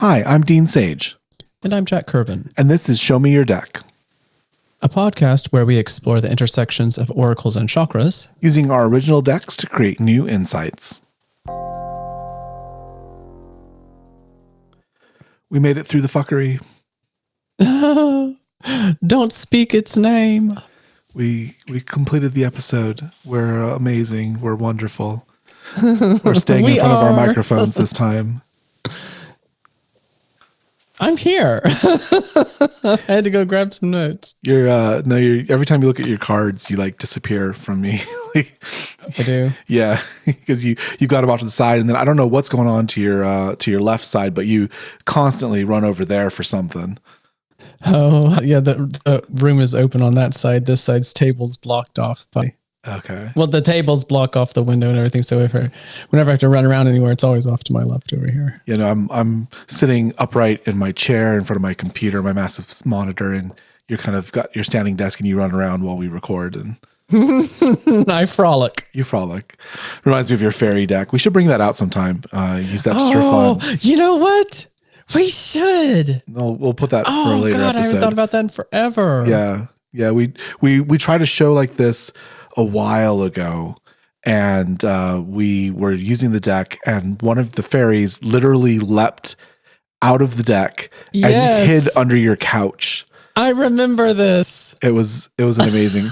Hi, I'm Dean Sage. And I'm Jack Kervin. And this is Show Me Your Deck, a podcast where we explore the intersections of oracles and chakras, using our original decks to create new insights. We made it through the fuckery. Don't speak its name. We completed the episode. We're amazing. We're wonderful. We're staying in front of our microphones this time. I'm here. I had to go grab some notes. You're every time you look at your cards, you like disappear from me. I do. Yeah, because you got them off to the side, and then I don't know what's going on to your left side, but you constantly run over there for something. Oh yeah, the room is open on that side. This side's table's blocked off by. Okay. Well, the tables block off the window and everything. So whenever I have to run around anywhere, it's always off to my left over here. You know, I'm sitting upright in my chair in front of my computer, my massive monitor, and you're kind of got your standing desk and you run around while we record and I frolic. You frolic. Reminds me of your fairy deck. We should bring that out sometime. Use that just for fun. You know what? We should. We'll put that for a later episode. I haven't thought about that in forever. Yeah. We tried a show like this a while ago, and we were using the deck, and one of the fairies literally leapt out of the deck and hid under your couch. I remember this. It was an amazing.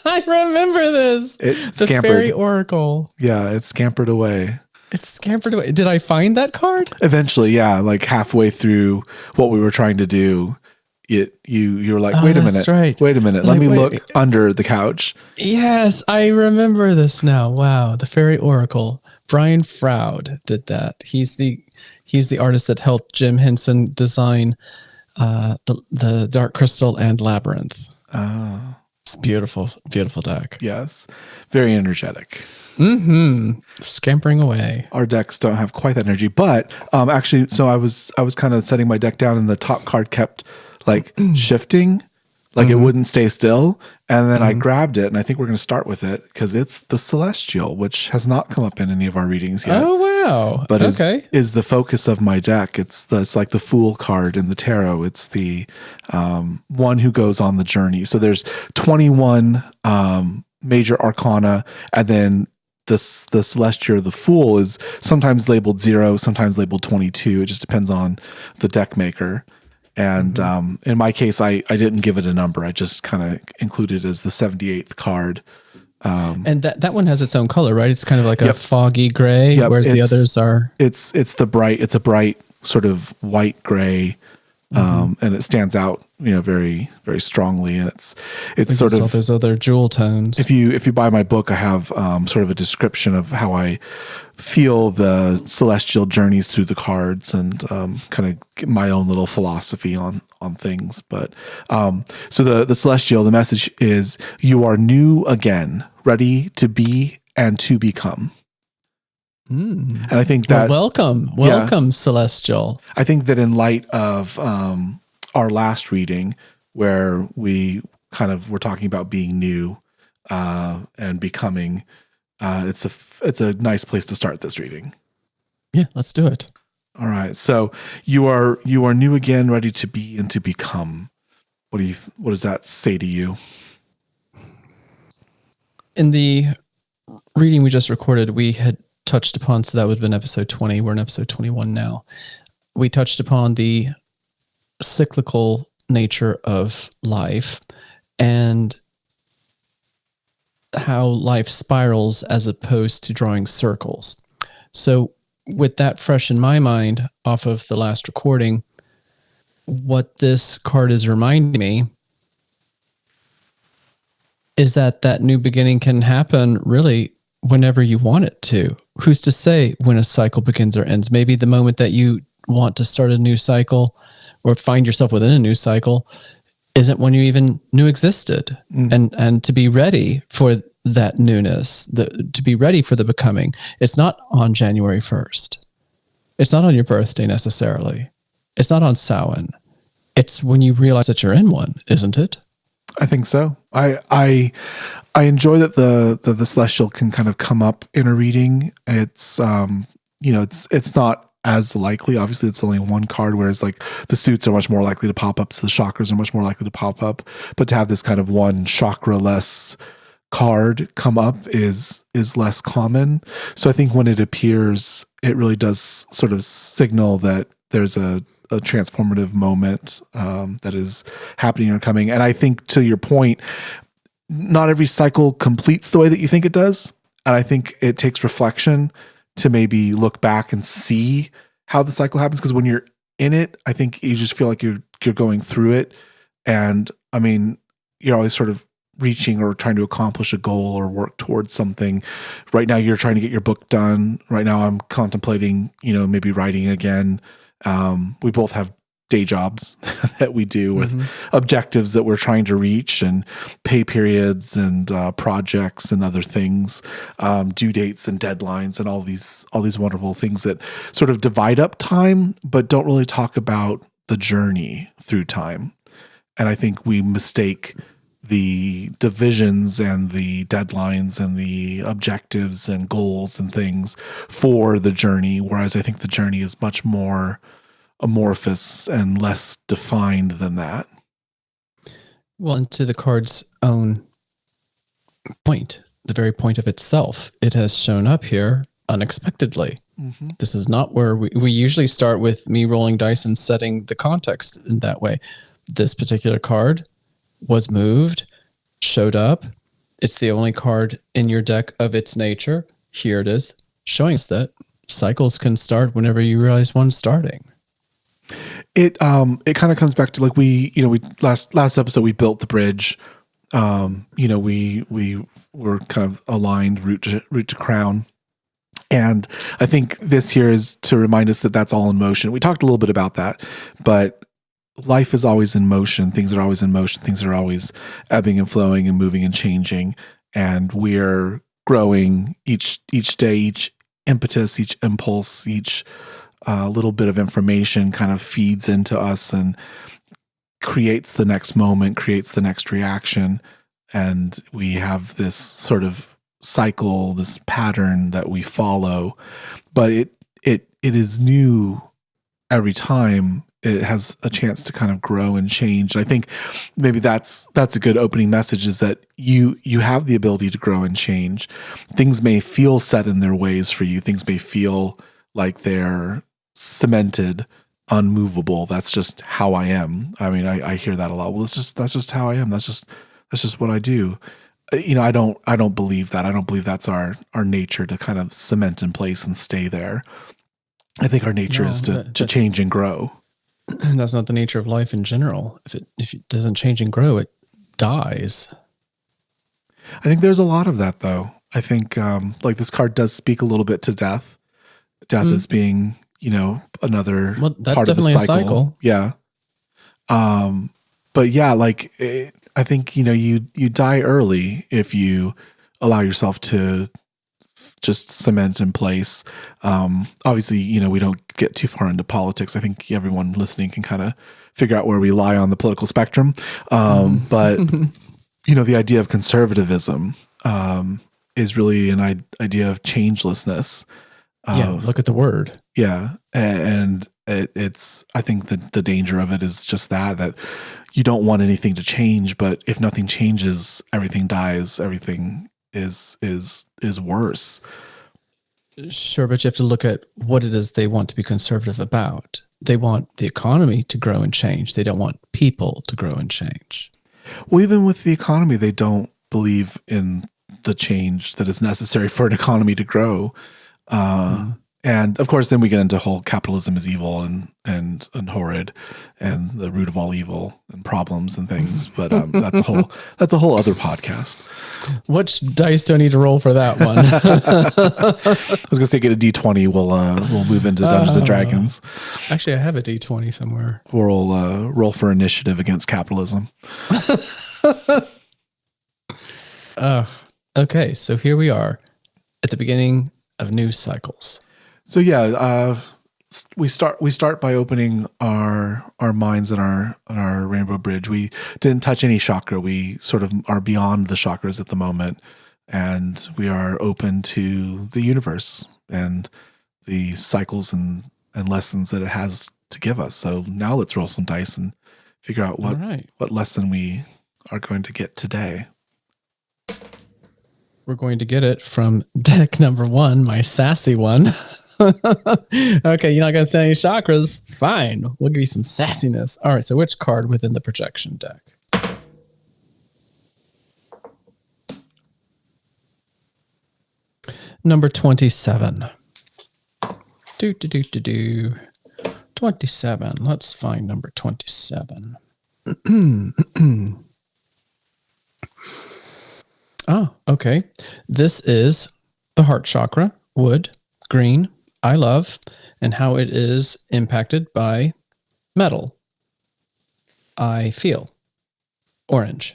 I remember this. The fairy oracle. Yeah, it scampered away. Did I find that card? Eventually, yeah. Like halfway through what we were trying to do, you were like, wait a minute. Right. Wait a minute. Let me look under the couch. Yes, I remember this now. Wow. The fairy oracle. Brian Froud did that. He's the artist that helped Jim Henson design the Dark Crystal and Labyrinth. Oh. It's beautiful, beautiful deck. Yes. Very energetic. Mm-hmm. Scampering away. Our decks don't have quite that energy, but actually, so I was kind of setting my deck down, and the top card kept like shifting, like it wouldn't stay still. And then I grabbed it, and I think we're going to start with it because it's the Celestial, which has not come up in any of our readings yet. Oh wow! But is the focus of my deck. It's like the Fool card in the tarot. It's the one who goes on the journey. So there's 21 major arcana, and then the Celestial, the Fool, is sometimes labeled 0, sometimes labeled 22. It just depends on the deck maker. And in my case, I didn't give it a number. I just kind of included it as the 78th card. And that one has its own color, right? It's kind of like a foggy gray, whereas the others are. It's a bright sort of white gray, and it stands out, very, very strongly. And it's sort of those other jewel tones. If you buy my book, I have sort of a description of how I feel the celestial journeys through the cards, and kind of get my own little philosophy on things. But so the Celestial, the message is, you are new again, ready to be and to become. And I think that welcome, Celestial. I think that in light of our last reading, where we kind of were talking about being new and becoming, it's a nice place to start this reading. Yeah, let's do it. All right. So you are new again, ready to be and to become. What does that say to you? In the reading we just recorded, we had touched upon, so that would have been episode 20. We're in episode 21 now. We touched upon the cyclical nature of life and how life spirals as opposed to drawing circles. So with that fresh in my mind off of the last recording, what this card is reminding me is that new beginning can happen really whenever you want it to. Who's to say when a cycle begins or ends? Maybe the moment that you want to start a new cycle or find yourself within a new cycle isn't when you even knew existed. And to be ready for that newness, to be ready for the becoming, it's not on January 1st. It's not on your birthday necessarily. It's not on Samhain. It's when you realize that you're in one, isn't it? I think so. I enjoy that the Celestial can kind of come up in a reading. It's it's not as likely. Obviously, it's only one card, whereas like the suits are much more likely to pop up, so the chakras are much more likely to pop up. But to have this kind of one chakra-less card come up is less common. So I think when it appears, it really does sort of signal that there's a transformative moment that is happening or coming. And I think, to your point, not every cycle completes the way that you think it does. And I think it takes reflection to maybe look back and see how the cycle happens. Because when you're in it, I think you just feel like you're going through it. And I mean, you're always sort of reaching or trying to accomplish a goal or work towards something. Right now, you're trying to get your book done. Right now, I'm contemplating, maybe writing again. We both have day jobs that we do with objectives that we're trying to reach, and pay periods and projects and other things, due dates and deadlines and all these wonderful things that sort of divide up time, but don't really talk about the journey through time. And I think we mistake the divisions and the deadlines and the objectives and goals and things for the journey, whereas I think the journey is much more amorphous and less defined than that. Well, and to the card's own point, the very point of itself, it has shown up here unexpectedly. Mm-hmm. This is not where we usually start with me rolling dice and setting the context in that way. This particular card was moved, showed up. It's the only card in your deck of its nature. Here it is, showing us that cycles can start whenever you realize one's starting. It kind of comes back to like we last episode we built the bridge. We were kind of aligned root to crown. And I think this here is to remind us that that's all in motion. We talked a little bit about that, but life is always in motion. Things are always in motion. Things are always ebbing and flowing and moving and changing. And we're growing each day, each impetus, each impulse, each little bit of information kind of feeds into us and creates the next moment, creates the next reaction. And we have this sort of cycle, this pattern that we follow, but it is new every time. It has a chance to kind of grow and change. And I think maybe that's a good opening message, is that you have the ability to grow and change. Things may feel set in their ways for you. Things may feel like they're cemented, unmovable. That's just how I am. I mean, I hear that a lot. Well, that's just how I am. That's just what I do. I don't believe that. I don't believe that's our nature, to kind of cement in place and stay there. I think our nature is to change and grow. That's not the nature of life in general. If it doesn't change and grow, it dies. I think there's a lot of that, though. I think like this card does speak a little bit to death. Death as being, another that's part definitely of the cycle. a cycle. Yeah. But yeah, like I think you die early if you allow yourself to just cement in place. Obviously, we don't get too far into politics. I think everyone listening can kind of figure out where we lie on the political spectrum. But the idea of conservatism is really an idea of changelessness. Look at the word. Yeah, and it's I think the danger of it is just that you don't want anything to change, but if nothing changes, everything dies. Everything is worse. Sure, but you have to look at what it is they want to be conservative about. They want the economy to grow and change. They don't want people to grow and change. Well, even with the economy, they don't believe in the change that is necessary for an economy to grow. And of course, then we get into whole capitalism is evil and horrid and the root of all evil and problems and things. But that's a whole other podcast. Which dice do I need to roll for that one? I was gonna say get a D20. We'll move into Dungeons and Dragons. Actually, I have a D20 somewhere. We'll roll for initiative against capitalism. Okay, so here we are at the beginning of new cycles. So yeah, we start by opening our minds and our rainbow bridge. We didn't touch any chakra. We sort of are beyond the chakras at the moment, and we are open to the universe and the cycles and and lessons that it has to give us. So now let's roll some dice and figure out what lesson we are going to get today. We're going to get it from deck number 1, my sassy one. Okay, you're not going to say any chakras. Fine. We'll give you some sassiness. All right, so which card within the projection deck? Number 27. 27. Let's find number 27. Oh, okay. This is the heart chakra, wood, green, I love, and how it is impacted by metal. I feel orange.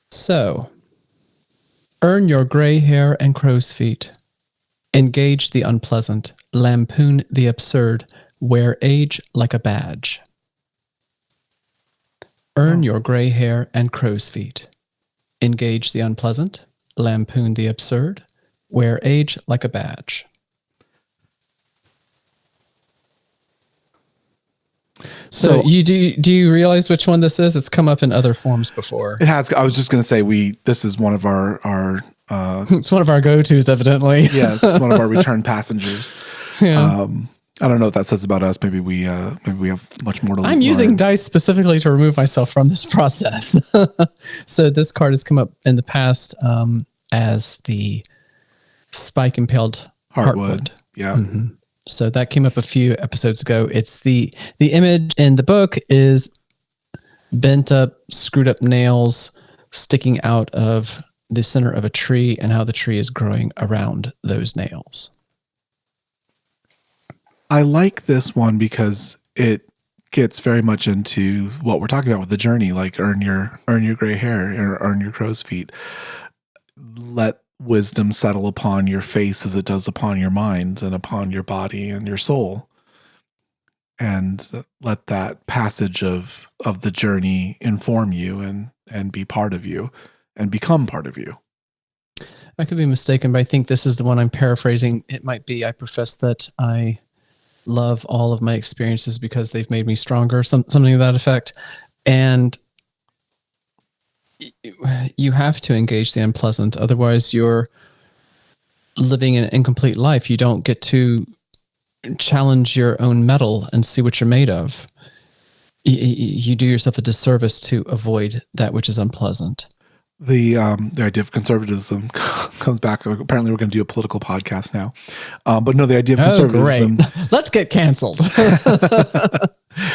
So, earn your gray hair and crow's feet. Engage the unpleasant. Lampoon the absurd. Wear age like a badge. Earn your gray hair and crow's feet. Engage the unpleasant. Lampoon the absurd. Wear age like a badge. So you do you realize which one this is? It's come up in other forms before. It has. I was just going to say this is one of our it's one of our go-tos, evidently. Yes, one of our return passengers. Yeah. I don't know what that says about us. Maybe we have much more to learn. I'm using dice specifically to remove myself from this process. So this card has come up in the past as the spike impaled heartwood. Yeah. Mm-hmm. So that came up a few episodes ago. It's the image in the book is bent up, screwed up nails sticking out of the center of a tree and how the tree is growing around those nails. I like this one because it gets very much into what we're talking about with the journey, like earn your gray hair, or earn your crow's feet. Let wisdom settle upon your face as it does upon your mind and upon your body and your soul. And let that passage of the journey inform you and be part of you and become part of you. I could be mistaken, but I think this is the one I'm paraphrasing. It might be, I profess that I love all of my experiences because they've made me stronger, something to that effect. And you have to engage the unpleasant. Otherwise, you're living an incomplete life. You don't get to challenge your own mettle and see what you're made of. You do yourself a disservice to avoid that which is unpleasant. The idea of conservatism comes back. Apparently, we're going to do a political podcast now. But no, the idea of conservatism. Great. Let's get canceled.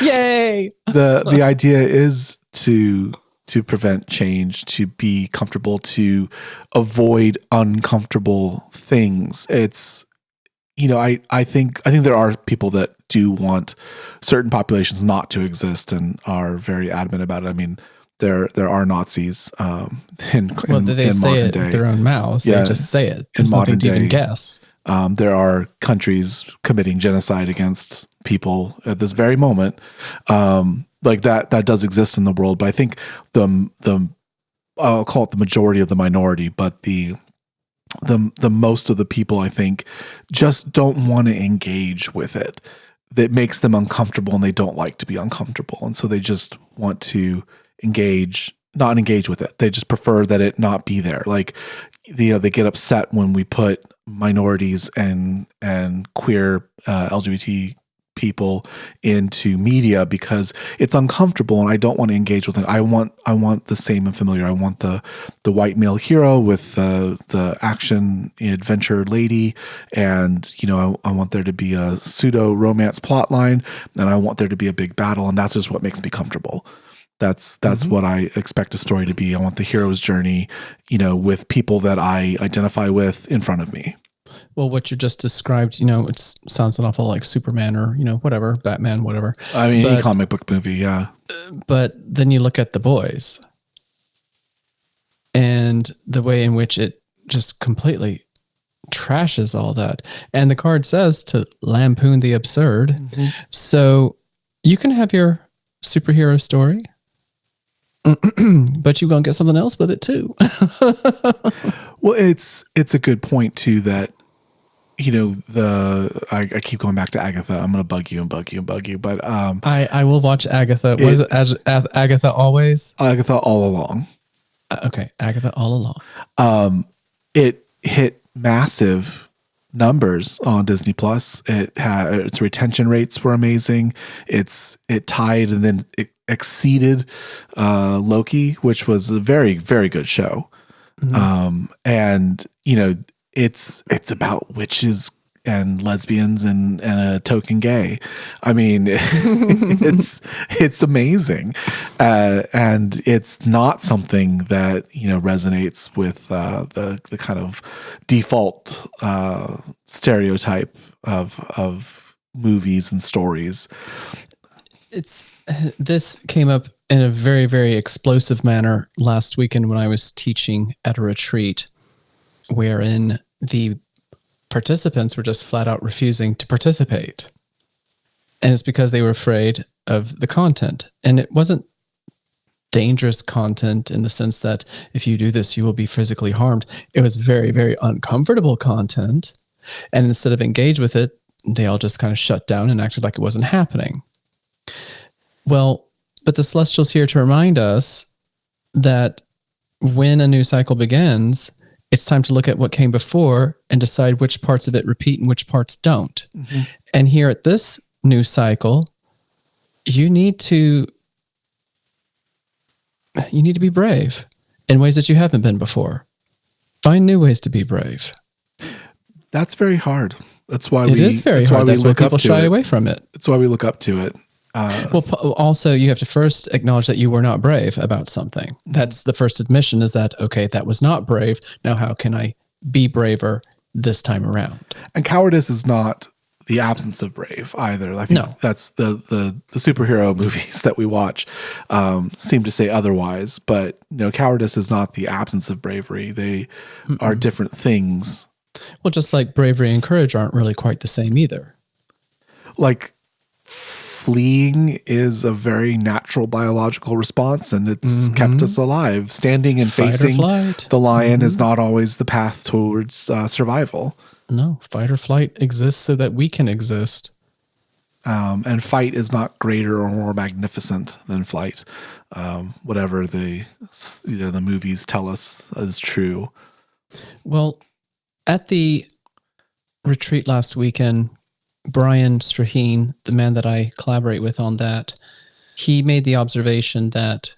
Yay! The idea is to prevent change, to be comfortable, to avoid uncomfortable things. It's, I think there are people that do want certain populations not to exist and are very adamant about it. I mean, there are Nazis in they say modern it day. with their own mouths. Yeah, they just say it. There's in modern nothing to day, even guess. There are countries committing genocide against people at this very moment. Like that does exist in the world, but I think the I'll call it the majority of the minority, but the most of the people, I think, just don't want to engage with it. That makes them uncomfortable, and they don't like to be uncomfortable, and so they just want to not engage with it. They just prefer that it not be there. Like, they get upset when we put minorities and queer LGBT people into media because it's uncomfortable and I don't want to engage with it. I want the same and familiar. I want the white male hero with the action adventure lady, and I want there to be a pseudo romance plot line, and I want there to be a big battle, and that's just what makes me comfortable. That's what I expect a story to be. I want the hero's journey, with people that I identify with in front of me. Well, what you just described, it sounds an awful like Superman or, whatever, Batman, whatever. I mean, any comic book movie, yeah. But then you look at The Boys and the way in which it just completely trashes all that. And the card says to lampoon the absurd. Mm-hmm. So you can have your superhero story, but you're going to get something else with it too. Well, it's a good point too, that I keep going back to Agatha. I'm going to bug you and bug you and bug you, but I will watch Agatha. Was it Agatha always? Agatha all along. Okay, Agatha all along. It hit massive numbers on Disney Plus. Its retention rates were amazing. It tied and then it exceeded Loki, which was a very, very good show. And it's about witches and lesbians and a token gay. I mean, it's amazing, and it's not something that resonates with the kind of default stereotype of movies and stories. This came up in a very, very explosive manner last weekend when I was teaching at a retreat, wherein the participants were just flat out refusing to participate. And it's because they were afraid of the content. And it wasn't dangerous content in the sense that if you do this, you will be physically harmed. It was very, very uncomfortable content. And instead of engage with it, they all just kind of shut down and acted like it wasn't happening. Well, but the Celestial's here to remind us that when a new cycle begins, it's time to look at what came before and decide which parts of it repeat and which parts don't. Mm-hmm. And here at this new cycle, you need to be brave in ways that you haven't been before. Find new ways to be brave. That's very hard. That's why it is very hard. That's why people shy away from it. That's why we look up to it. Well, also you have to first acknowledge that you were not brave about something. That's the first admission, is that, okay, that was not brave. Now, how can I be braver this time around? And cowardice is not the absence of brave either. I think that's the superhero movies that we watch seem to say otherwise, but cowardice is not the absence of bravery. They are different things. Well, just like bravery and courage aren't really quite the same either. Like, fleeing is a very natural biological response, and it's kept us alive. Standing and facing the lion is not always the path towards survival. No, fight or flight exists so that we can exist. And fight is not greater or more magnificent than flight. Whatever the movies tell us is true. Well, at the retreat last weekend, Brian Straheen, the man that I collaborate with on that, he made the observation that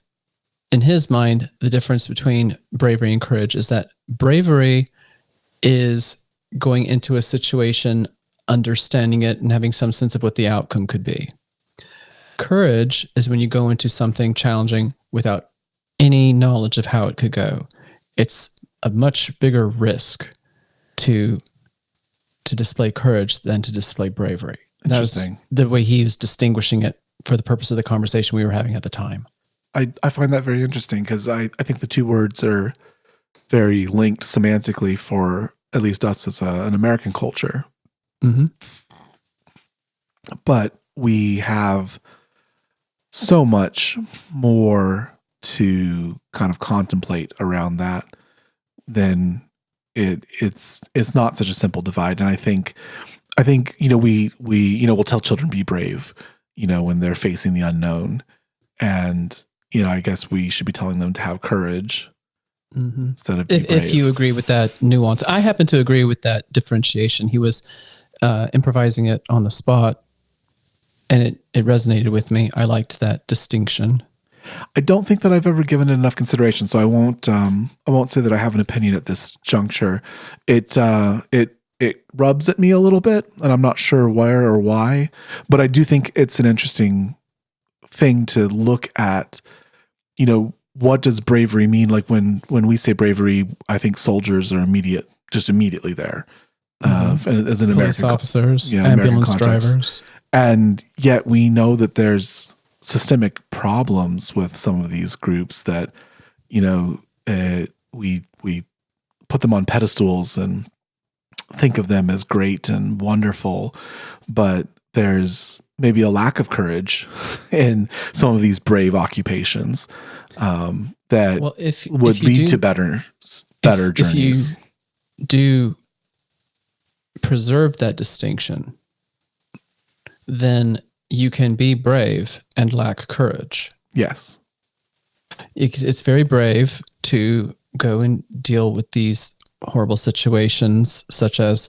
in his mind, the difference between bravery and courage is that bravery is going into a situation, understanding it, and having some sense of what the outcome could be. Courage is when you go into something challenging without any knowledge of how it could go. It's a much bigger risk to display courage than to display bravery. That was the way he was distinguishing it for the purpose of the conversation we were having at the time. I find that very interesting because I think the two words are very linked semantically for at least us as an American culture. Mm-hmm. But we have so much more to kind of contemplate around that than it's not such a simple divide. And I think we'll tell children be brave, when they're facing the unknown, and I guess we should be telling them to have courage instead of be brave. If you agree with that nuance. I happen to agree with that differentiation. He was improvising it on the spot, and it resonated with me. I liked that distinction. I don't think that I've ever given it enough consideration, so I won't say that I have an opinion at this juncture. It rubs at me a little bit, and I'm not sure where or why, but I do think it's an interesting thing to look at. What does bravery mean? Like when we say bravery, I think soldiers are immediately there. As an police American officers, ambulance drivers, and yet we know that there's systemic problems with some of these groups that we put them on pedestals and think of them as great and wonderful, but there's maybe a lack of courage in some of these brave occupations that would lead to better journeys. If you do preserve that distinction, then you can be brave and lack courage. Yes. It's very brave to go and deal with these horrible situations, such as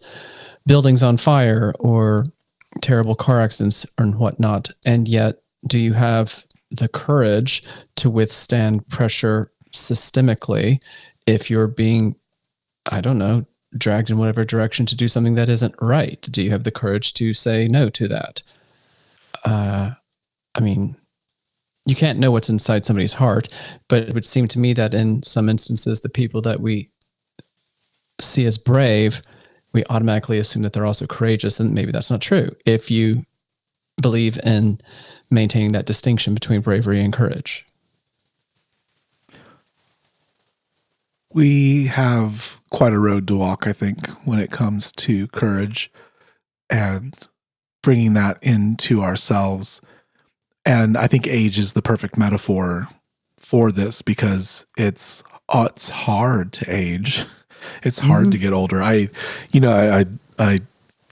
buildings on fire or terrible car accidents and whatnot. And yet, do you have the courage to withstand pressure systemically if you're being, I don't know, dragged in whatever direction to do something that isn't right? Do you have the courage to say no to that? I mean, you can't know what's inside somebody's heart, but it would seem to me that in some instances, the people that we see as brave, we automatically assume that they're also courageous, and maybe that's not true if you believe in maintaining that distinction between bravery and courage. We have quite a road to walk, I think, when it comes to courage and bringing that into ourselves. And I think age is the perfect metaphor for this, because it's hard to age. It's hard to get older. I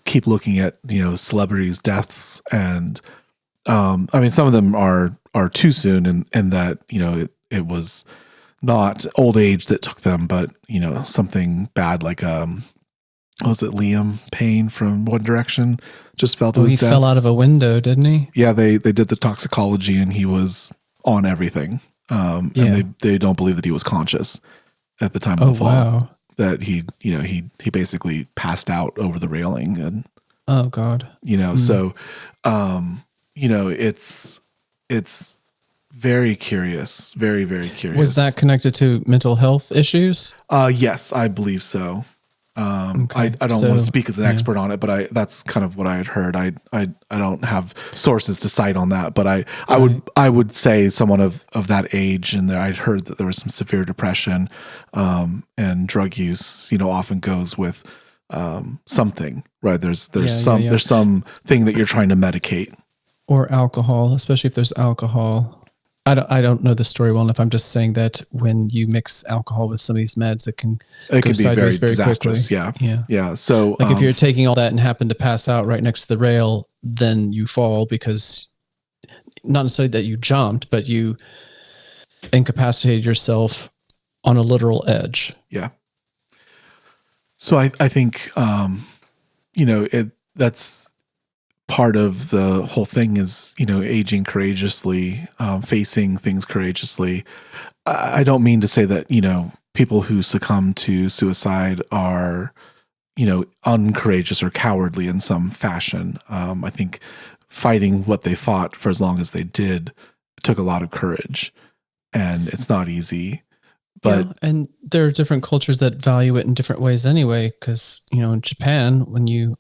keep looking at, celebrities' deaths, and I mean, some of them are too soon, and that, it was not old age that took them, but something bad like was it Liam Payne from One Direction just fell to his death. He fell out of a window, didn't he? Yeah, they did the toxicology, and he was on everything. And they don't believe that he was conscious at the time of the fall. Wow. That he basically passed out over the railing, and oh God. So it's very curious, very, very curious. Was that connected to mental health issues? Yes, I believe so. Okay. I don't want to speak as an expert on it, but that's kind of what I had heard. I don't have sources to cite on that, but I would say someone of that age, and I'd heard that there was some severe depression, and drug use, often goes with something, right? There's something that you're trying to medicate, or alcohol, especially if there's alcohol. I don't know the story well enough. I'm just saying that when you mix alcohol with some of these meds, it can go sideways very disastrous. Quickly. Yeah. So, if you're taking all that and happen to pass out right next to the rail, then you fall, because not necessarily that you jumped, but you incapacitated yourself on a literal edge. Yeah. So I think that's part of the whole thing is, aging courageously, facing things courageously. I don't mean to say that, people who succumb to suicide are, uncourageous or cowardly in some fashion. I think fighting what they fought for as long as they did took a lot of courage, and it's not easy. But and there are different cultures that value it in different ways anyway, because, in Japan, when you,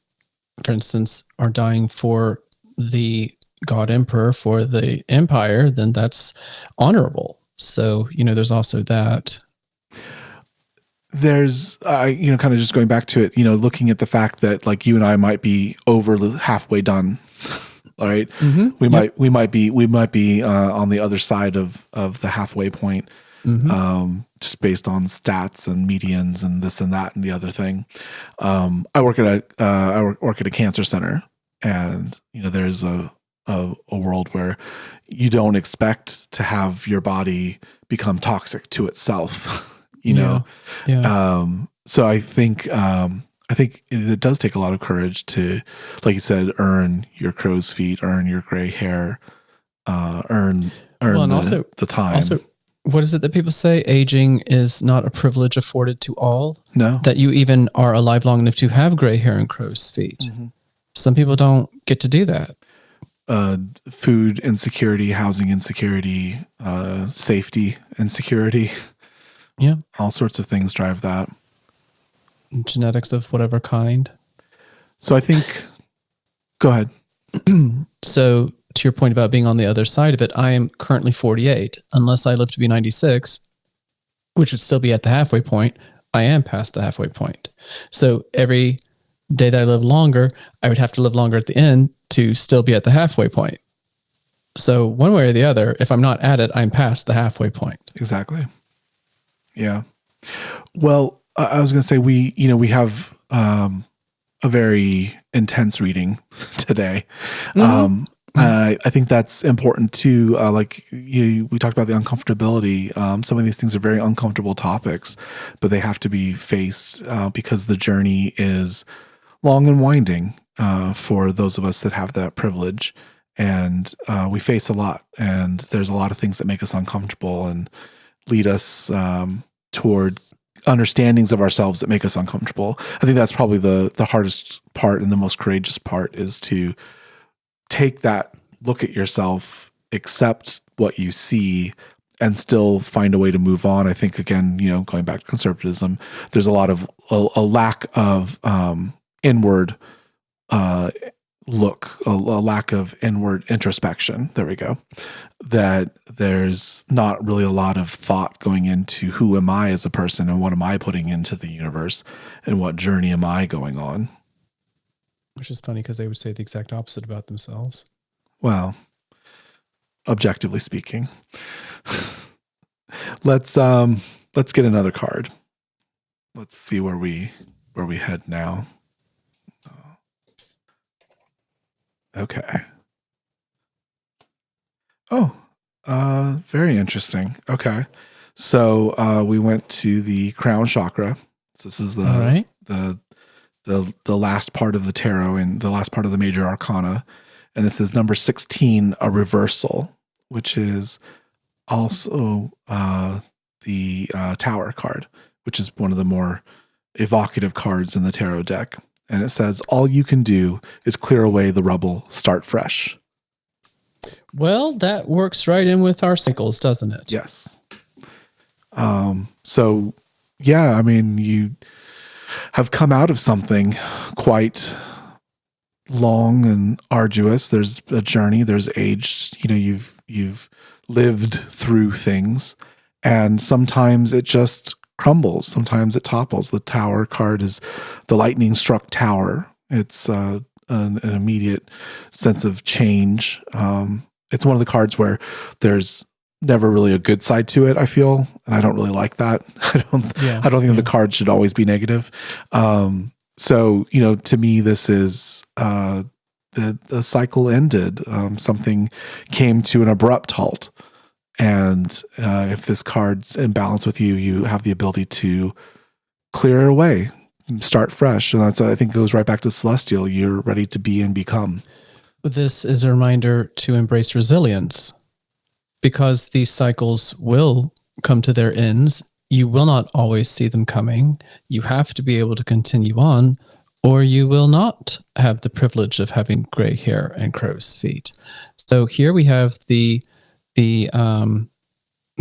for instance, are dying for the God Emperor, for the empire, then that's honorable. So, there's also that. There's, kind of just going back to it, looking at the fact that, like, you and I might be over halfway done. All right. Mm-hmm. We might be on the other side of the halfway point. Mm-hmm. Just based on stats and medians and this and that and the other thing. I work at a cancer center, and there's a world where you don't expect to have your body become toxic to itself. So I think it does take a lot of courage to, like you said, earn your crow's feet, earn your gray hair, earn the time. Also, what is it that people say? Aging is not a privilege afforded to all. No. That you even are alive long enough to have gray hair and crow's feet. Mm-hmm. Some people don't get to do that. Food insecurity, housing insecurity, safety insecurity. Yeah. All sorts of things drive that. Genetics of whatever kind. So I think, go ahead. So, to your point about being on the other side of it, I am currently 48. Unless I live to be 96, which would still be at the halfway point, I am past the halfway point. So every day that I live longer, I would have to live longer at the end to still be at the halfway point. So one way or the other, if I'm not at it, I'm past the halfway point. Exactly. Yeah. Well, I was going to say we have a a very intense reading today. Mm-hmm. I think that's important too. We talked about the uncomfortability. Some of these things are very uncomfortable topics, but they have to be faced because the journey is long and winding for those of us that have that privilege. And we face a lot, and there's a lot of things that make us uncomfortable and lead us toward understandings of ourselves that make us uncomfortable. I think that's probably the hardest part and the most courageous part, is to take that look at yourself, accept what you see, and still find a way to move on. I think, again, going back to conservatism, there's a lot of a lack of inward look, a lack of inward introspection. There we go. That there's not really a lot of thought going into who am I as a person, and what am I putting into the universe, and what journey am I going on. Which is funny because they would say the exact opposite about themselves. Well, objectively speaking. Let's get another card. Let's see where we head now. Okay. Oh, very interesting. Okay. So we went to the crown chakra. So this is the last part of the tarot and the last part of the major arcana. And this is number 16, a reversal, which is also the Tower card, which is one of the more evocative cards in the tarot deck. And it says, all you can do is clear away the rubble, start fresh. Well, that works right in with our cycles, doesn't it? Yes. So, yeah, I mean, you have come out of something quite long and arduous. There's a journey, there's age, you've lived through things, and sometimes it just crumbles. Sometimes it topples. The Tower card is the lightning struck tower. It's an immediate sense of change. It's one of the cards where there's never really a good side to it, I feel, and I don't really like that. I don't think the card should always be negative. So, to me, this is the cycle ended. Something came to an abrupt halt. And if this card's in balance with you, you have the ability to clear it away, start fresh. And that's, I think, goes right back to Celestial. You're ready to be and become. This is a reminder to embrace resilience, because these cycles will come to their ends. You will not always see them coming. You have to be able to continue on, or you will not have the privilege of having gray hair and crow's feet. So here we have the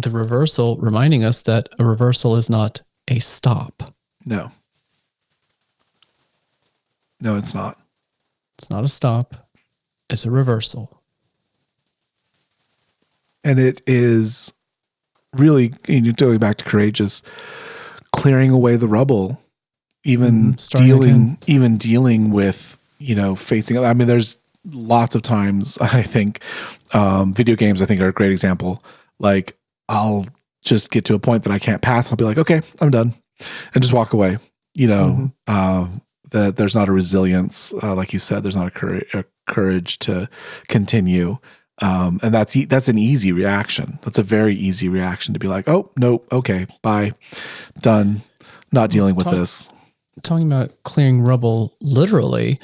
reversal, reminding us that a reversal is not a stop. No, it's not. It's not a stop. It's a reversal. And it is really, going back to courageous, clearing away the rubble, even dealing with, facing. I mean, there's lots of times, I think, video games, I think, are a great example. Like, I'll just get to a point that I can't pass. I'll be like, okay, I'm done, and just walk away. That there's not a resilience, like you said, there's not a courage to continue. And that's an easy reaction. That's a very easy reaction to be like, oh, nope, okay, bye, done, not dealing with this. Talking about clearing rubble, literally,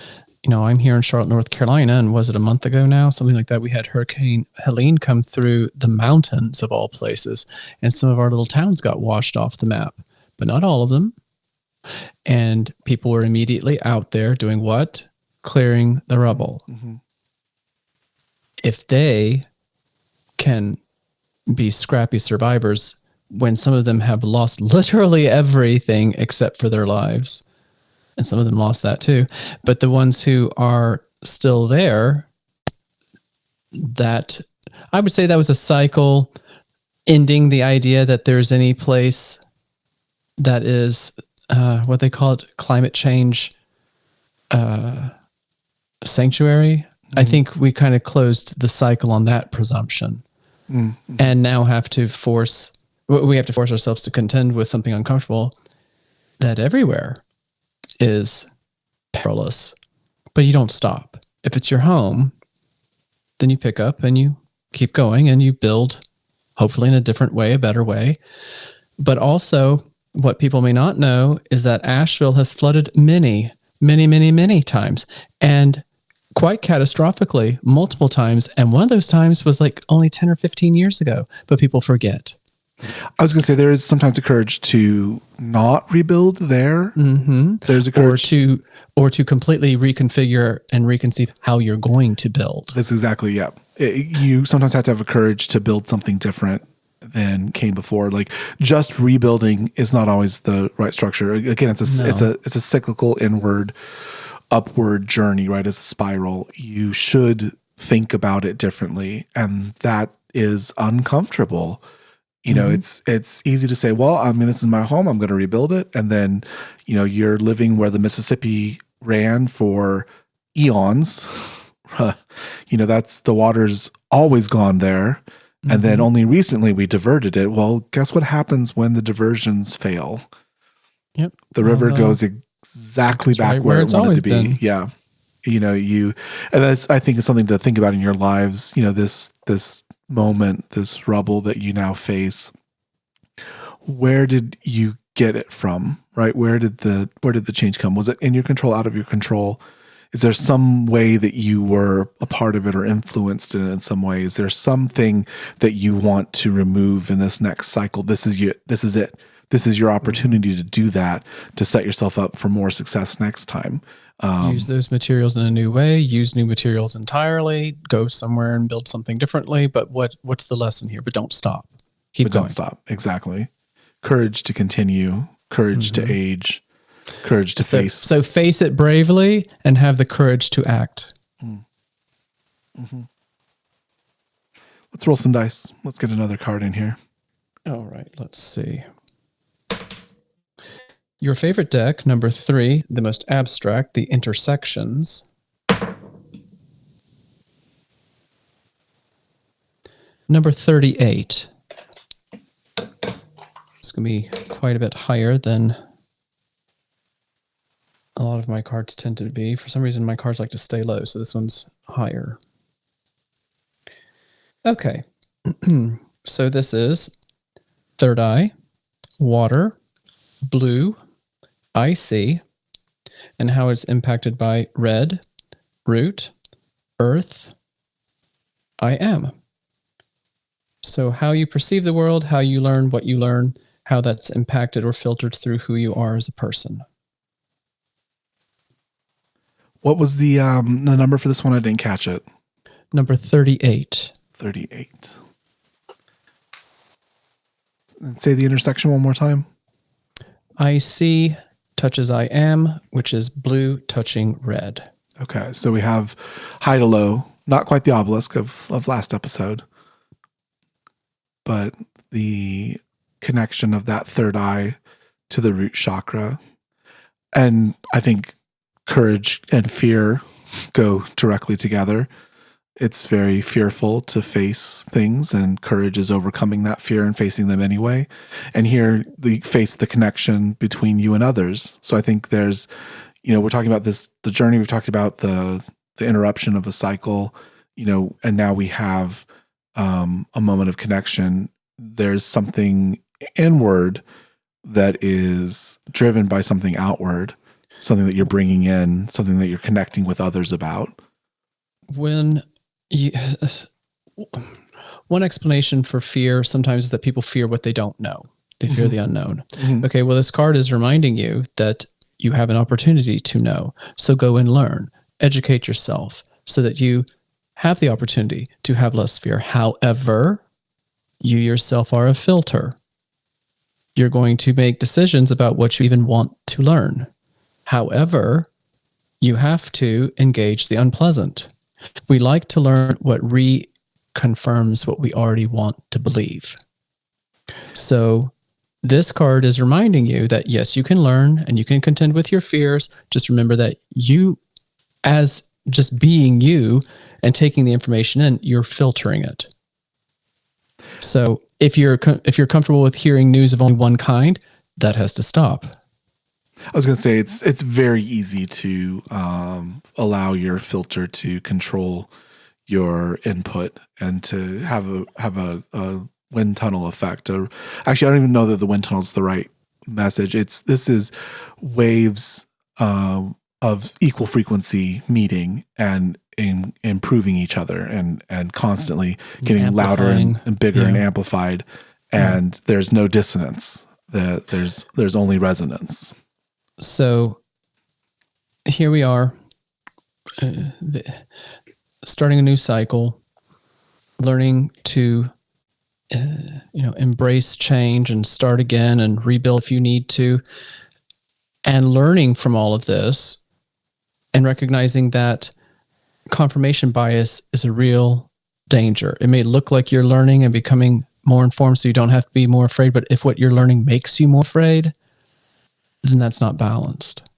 I'm here in Charlotte, North Carolina, and was it a month ago now? Something like that. We had Hurricane Helene come through the mountains of all places, and some of our little towns got washed off the map, but not all of them. And people were immediately out there doing what? Clearing the rubble. Mm-hmm. If they can be scrappy survivors when some of them have lost literally everything except for their lives, and some of them lost that too, but the ones who are still there, that I would say that was a cycle ending the idea that there's any place that is what they call it, climate change sanctuary. I think we kind of closed the cycle on that presumption, and now we have to force ourselves to contend with something uncomfortable that everywhere is perilous, but you don't stop. If it's your home, then you pick up and you keep going and you build, hopefully in a different way, a better way. But also, what people may not know is that Asheville has flooded many, many, many, many times, and quite catastrophically multiple times. And one of those times was like only 10 or 15 years ago, but people forget. I was going to say there is sometimes a courage to not rebuild there. Mm-hmm. There's a courage or to completely reconfigure and reconceive how you're going to build. That's exactly, yeah. You sometimes have to have a courage to build something different than came before. Like just rebuilding is not always the right structure. Again, it's a cyclical inward, upward journey, right? As a spiral. You should think about it differently, and that is uncomfortable. You know, it's easy to say, well, I mean, this is my home, I'm going to rebuild it. And then, you know, you're living where the Mississippi ran for eons. You know, that's the water's always gone there. And then only recently we diverted it. Well, guess what happens when the diversions fail? Yep. The river goes exactly back right where it wanted to be. Been. Yeah. You know, and that's, I think, is something to think about in your lives. You know, this moment, this rubble that you now face, where did you get it from, right? Where did the change come? Was it in your control, out of your control? Is there some way that you were a part of it or influenced it in some way? Is there something that you want to remove in this next cycle? This is it. This is your opportunity to do that, to set yourself up for more success next time. Use those materials in a new way, use new materials entirely, go somewhere and build something differently. But what's the lesson here? But don't stop. Keep going. Don't stop. Exactly. Courage to continue, courage to age, courage to face. So face it bravely and have the courage to act. Let's roll some dice. Let's get another card in here. All right, let's see. Your favorite deck, number 3, the most abstract, the intersections. Number 38. It's going to be quite a bit higher than a lot of my cards tend to be. For some reason, my cards like to stay low, so this one's higher. Okay. So this is third eye, water, blue, icy, and how it's impacted by red, root, earth, I am. So how you perceive the world, how you learn what you learn, how that's impacted or filtered through who you are as a person. What was the number for this one? I didn't catch it. Number 38. 38. And say the intersection one more time. I see touches I am, which is blue touching red. Okay, so we have high to low, not quite the obelisk of last episode, but the connection of that third eye to the root chakra. And I think courage and fear go directly together. It's very fearful to face things, and courage is overcoming that fear and facing them anyway. And here we face the connection between you and others. So I think there's, you know, we're talking about the journey. We've talked about the interruption of a cycle, you know, and now we have a moment of connection. There's something inward that is driven by something outward, something that you're bringing in, something that you're connecting with others about. One explanation for fear sometimes is that people fear what they don't know. They fear the unknown. Okay, well, this card is reminding you that you have an opportunity to know. So go and learn, educate yourself so that you have the opportunity to have less fear. However, you yourself are a filter. You're going to make decisions about what you even want to learn. However, you have to engage the unpleasant. We like to learn what reconfirms what we already want to believe. So this card is reminding you that yes, you can learn and you can contend with your fears. Just remember that you, as just being you and taking the information in, you're filtering it. So if you're comfortable with hearing news of only one kind, that has to stop. I was going to say it's very easy to allow your filter to control your input and to have a wind tunnel effect. Actually, I don't even know that the wind tunnel is the right message. This is waves of equal frequency meeting and improving each other and constantly getting louder and bigger and amplified. And there's no dissonance. There's only resonance. So here we are, starting a new cycle, learning to embrace change and start again and rebuild if you need to, and learning from all of this and recognizing that confirmation bias is a real danger. It may look like you're learning and becoming more informed so you don't have to be more afraid, but if what you're learning makes you more afraid, then that's not balanced.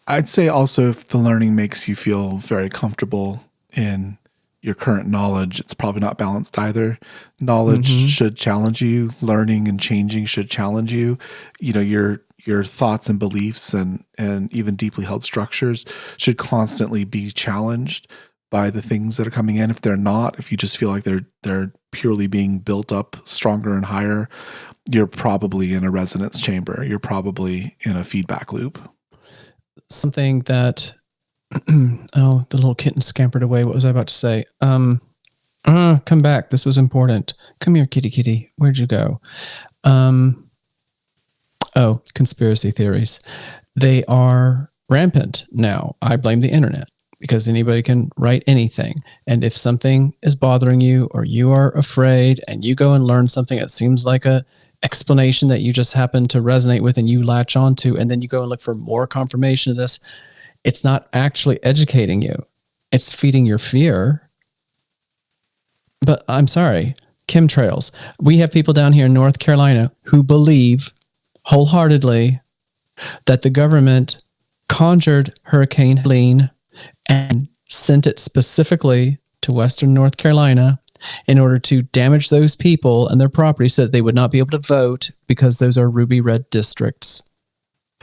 I'd say also if the learning makes you feel very comfortable in your current knowledge, it's probably not balanced either. Knowledge should challenge you. Learning and changing should challenge you. Your thoughts and beliefs and even deeply held structures should constantly be challenged by the things that are coming in. If they're not, if you just feel like they're purely being built up stronger and higher, you're probably in a resonance chamber. You're probably in a feedback loop. Something that, the little kitten scampered away. What was I about to say? Come back. This was important. Come here, kitty, kitty. Where'd you go? Conspiracy theories. They are rampant now. I blame the internet because anybody can write anything. And if something is bothering you or you are afraid and you go and learn something that seems like a explanation that you just happen to resonate with and you latch onto, and then you go and look for more confirmation of this, it's not actually educating you. It's feeding your fear. But I'm sorry, chemtrails. We have people down here in North Carolina who believe wholeheartedly that the government conjured Hurricane Helene and sent it specifically to Western North Carolina in order to damage those people and their property so that they would not be able to vote because those are ruby red districts.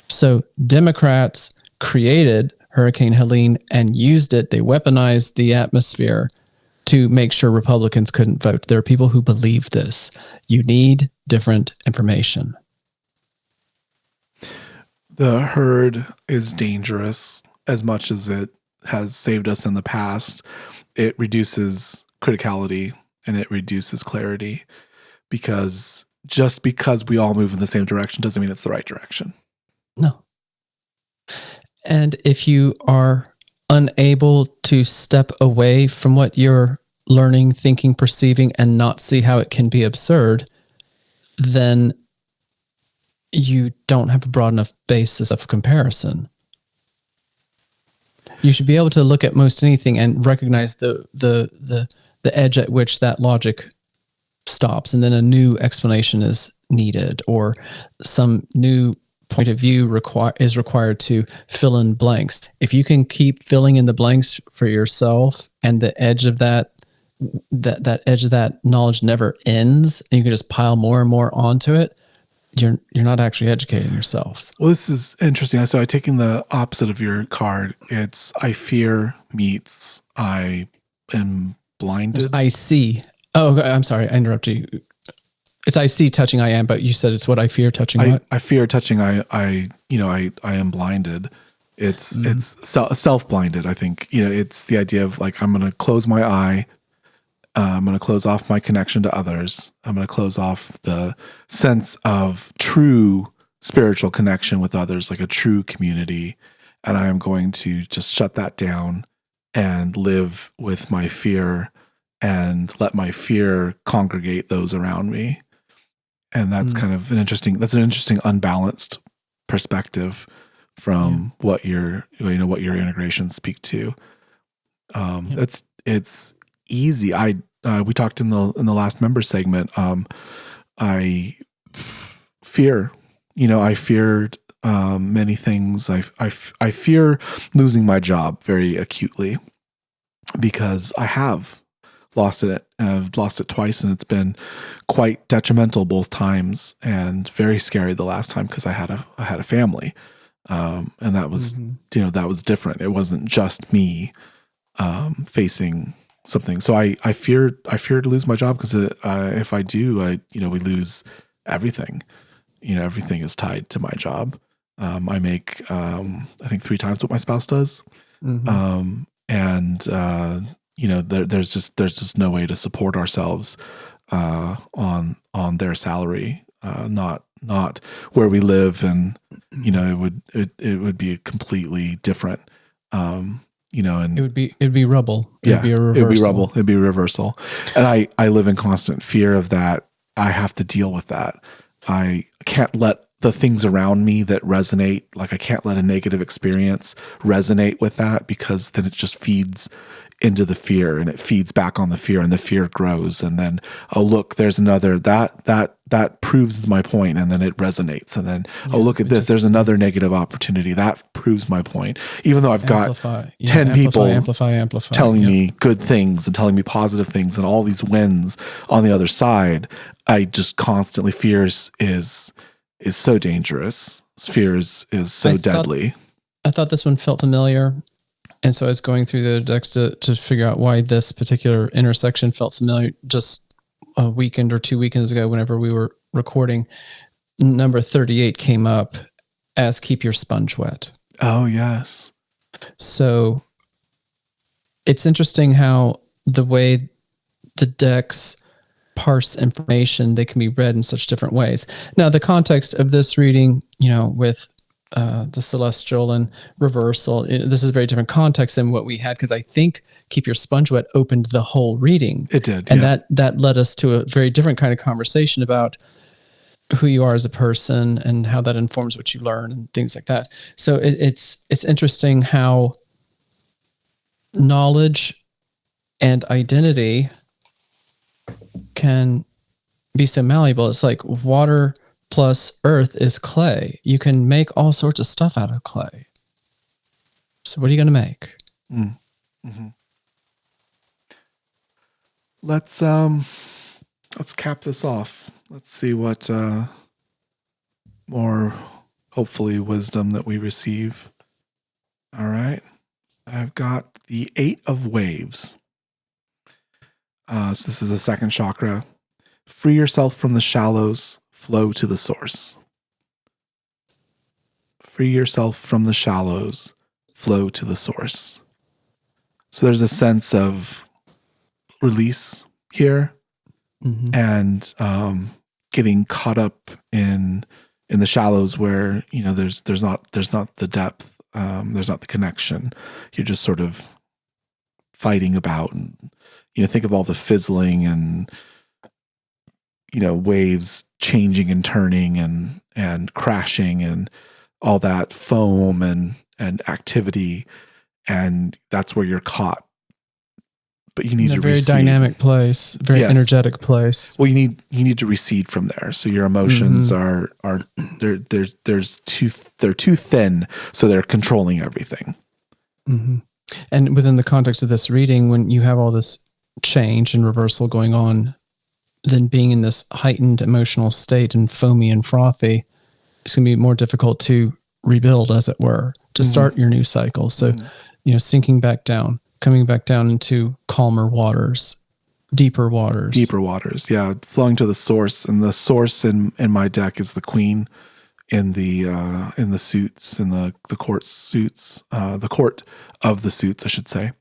So Democrats created Hurricane Helene and used it. They weaponized the atmosphere to make sure Republicans couldn't vote. There are people who believe this. You need different information. The herd is dangerous as much as it has saved us in the past. It reduces criticality and it reduces clarity because just because we all move in the same direction doesn't mean it's the right direction. No. And if you are unable to step away from what you're learning, thinking, perceiving, and not see how it can be absurd, then you don't have a broad enough basis of comparison. You should be able to look at most anything and recognize the edge at which that logic stops, and then a new explanation is needed, or some new point of view is required to fill in blanks. If you can keep filling in the blanks for yourself, and the edge of that edge of that knowledge never ends, and you can just pile more and more onto it, you're not actually educating yourself. Well, this is interesting. So I'm taking the opposite of your card. It's I fear meets I am blinded. It's I see. Oh, I'm sorry. I interrupted you. It's I see touching I am, but you said it's what I fear touching what? I fear touching I am blinded. It's self-blinded, I think. It's the idea of like, I'm going to close my eye. I'm going to close off my connection to others. I'm going to close off the sense of true spiritual connection with others, like a true community. And I am going to just shut that down and live with my fear and let my fear congregate those around me. And that's kind of an interesting unbalanced perspective from what your integrations speak to. It's easy. We talked in the last member segment. I fear. I feared many things. I fear losing my job very acutely because I have lost it. I've lost it twice, and it's been quite detrimental both times, and very scary the last time because I had a family, and that was that was different. It wasn't just me facing something. So I fear to lose my job because if I do, we lose everything. Everything is tied to my job. I make I think 3 times what my spouse does, and there's just no way to support ourselves on their salary, not where we live, and it would be completely different. And it'd be rubble. It'd be a reversal. It'd be rubble. It'd be a reversal. And I live in constant fear of that. I have to deal with that. I can't let the things around me that resonate, like I can't let a negative experience resonate with that, because then it just feeds into the fear, and it feeds back on the fear, and the fear grows. And then, oh, look, there's another, that proves my point. And then it resonates. And then, oh, look at this. There's another negative opportunity that proves my point. Even though I've got 10 people telling me good things and telling me positive things and all these wins on the other side, I just constantly, fears is so dangerous. Fear is so deadly. I thought this one felt familiar. And so I was going through the decks to figure out why this particular intersection felt familiar. Just a weekend or 2 weekends ago, whenever we were recording, number 38 came up as keep your sponge wet. Oh, yes. So it's interesting how the way the decks parse information, they can be read in such different ways. Now, the context of this reading, with the celestial and reversal, this is a very different context than what we had, because I think keep your sponge wet opened the whole reading. It did. And that led us to a very different kind of conversation about who you are as a person and how that informs what you learn and things like that. So it's interesting how knowledge and identity can be so malleable. It's like water plus earth is clay. You can make all sorts of stuff out of clay. So what are you going to make? Mm-hmm. Let's cap this off. Let's see what more, hopefully, wisdom that we receive. All right. I've got the 8 of waves. So this is the second chakra. Free yourself from the shallows, flow to the source. Free yourself from the shallows, flow to the source. So there's a sense of release here, and getting caught up in the shallows where there's not the depth, there's not the connection. You're just sort of fighting about, and think of all the fizzling and waves changing and turning and crashing and all that foam and activity, and that's where you're caught. But you need to very recede. Dynamic place, very energetic place. Well, you need to recede from there. So your emotions are they're too thin, so they're controlling everything. And within the context of this reading, when you have all this change and reversal going on, then being in this heightened emotional state and foamy and frothy, it's going to be more difficult to rebuild, as it were, to start your new cycle. So, sinking back down, coming back down into calmer waters, deeper waters. Yeah. Flowing to the source. And the source in my deck is the queen in the suits, in the court suits, the court of the suits, I should say.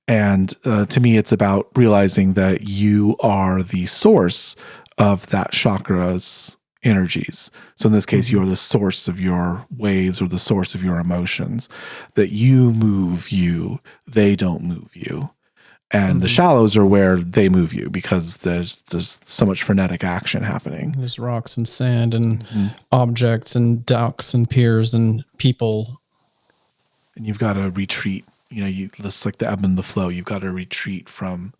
And to me, it's about realizing that you are the source of that chakra's energies. So in this case, you are the source of your waves, or the source of your emotions. That you move you, they don't move you. And the shallows are where they move you, because there's so much frenetic action happening. There's rocks and sand and objects and docks and piers and people. And you've got to retreat. It's like the ebb and the flow. You've got to retreat from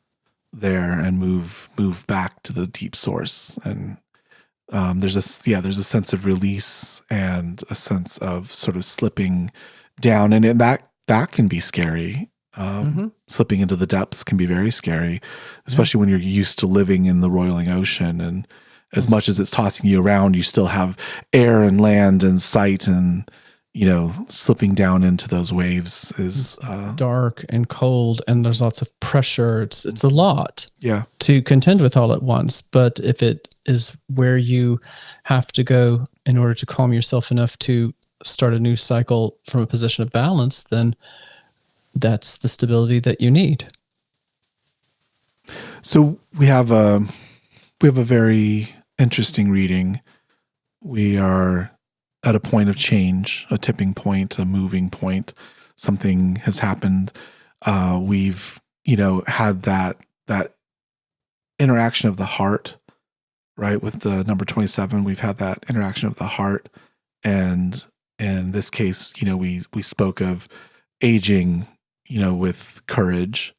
there and move back to the deep source. And there's a sense of release and a sense of sort of slipping down, and that can be scary. Slipping into the depths can be very scary, especially when you're used to living in the roiling ocean. And as much as it's tossing you around, you still have air and land and sight, and slipping down into those waves is dark and cold, and there's lots of pressure. It's a lot to contend with all at once. But if it is where you have to go in order to calm yourself enough to start a new cycle from a position of balance, then that's the stability that you need. So we have a very interesting reading. We are at a point of change, a tipping point, a moving point. Something has happened. We've, had that interaction of the heart, right? With the number 27, we've had that interaction of the heart. And in this case, we spoke of aging, with courage.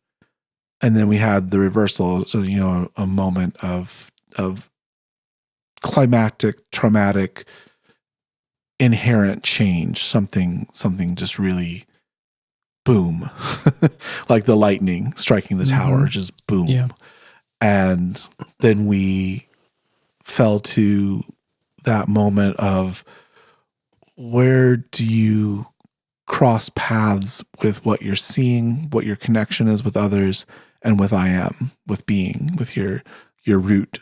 And then we had the reversal, so, a moment of climactic, traumatic, inherent change, something just really boom, like the lightning striking the tower, just boom. Yeah. And then we fell to that moment of, where do you cross paths with what you're seeing, what your connection is with others, and with I am, with being, with your root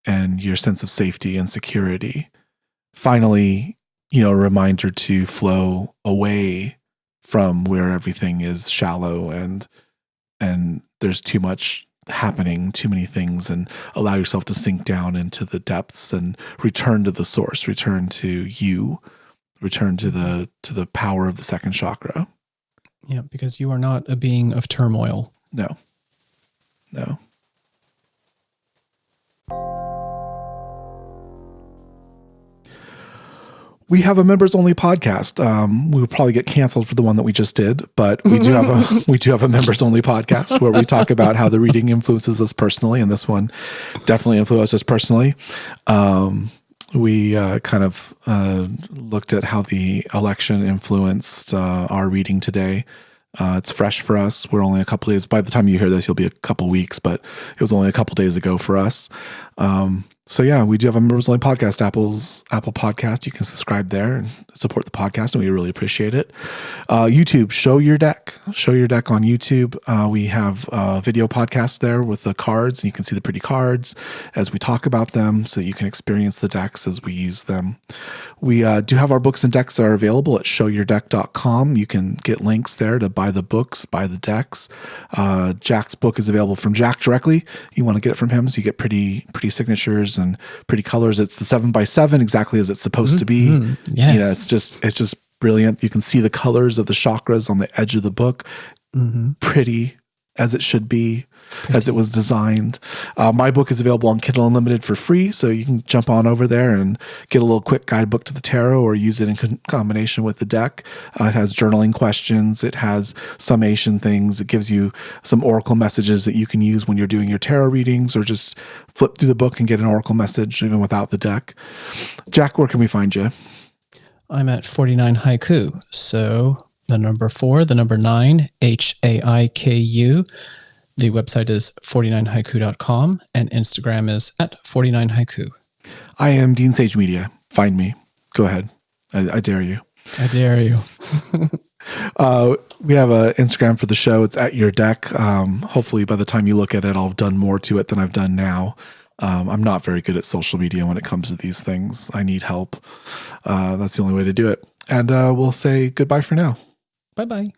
and your sense of safety and security. Finally, a reminder to flow away from where everything is shallow and there's too much happening, too many things, and allow yourself to sink down into the depths and return to the source, return to you, return to the power of the second chakra. Yeah, because you are not a being of turmoil. No. We have a members only podcast. We will probably get canceled for the one that we just did, but we do have a members only podcast where we talk about how the reading influences us personally, and this one definitely influenced us personally. We kind of looked at how the election influenced our reading today. It's fresh for us. We're only a couple days. By the time you hear this, you'll be a couple weeks, but it was only a couple days ago for us. So yeah, we do have a members only podcast, Apple Podcast. You can subscribe there and support the podcast, and we really appreciate it. YouTube, Show Your Deck on YouTube. We have a video podcast there with the cards, and you can see the pretty cards as we talk about them, so you can experience the decks as we use them. We do have our books and decks are available at showyourdeck.com. You can get links there to buy the books, buy the decks. Jack's book is available from Jack directly. You want to get it from him, so you get pretty signatures and pretty colors. It's the 7x7, exactly as it's supposed to be. Yes. It's just brilliant. You can see the colors of the chakras on the edge of the book. Pretty as it should be, as it was designed. My book is available on Kindle Unlimited for free, so you can jump on over there and get a little quick guidebook to the tarot, or use it in combination with the deck. It has journaling questions. It has summation things. It gives you some oracle messages that you can use when you're doing your tarot readings, or just flip through the book and get an oracle message even without the deck. Jack, where can we find you? I'm at 49 Haiku. So the number 4, the number 9, HAIKU. The website is 49haiku.com, and Instagram is at 49haiku. I am Dean Sage Media. Find me. Go ahead. I dare you. I dare you. We have an Instagram for the show. It's at your deck. Hopefully by the time you look at it, I'll have done more to it than I've done now. I'm not very good at social media when it comes to these things. I need help. That's the only way to do it. And we'll say goodbye for now. Bye-bye.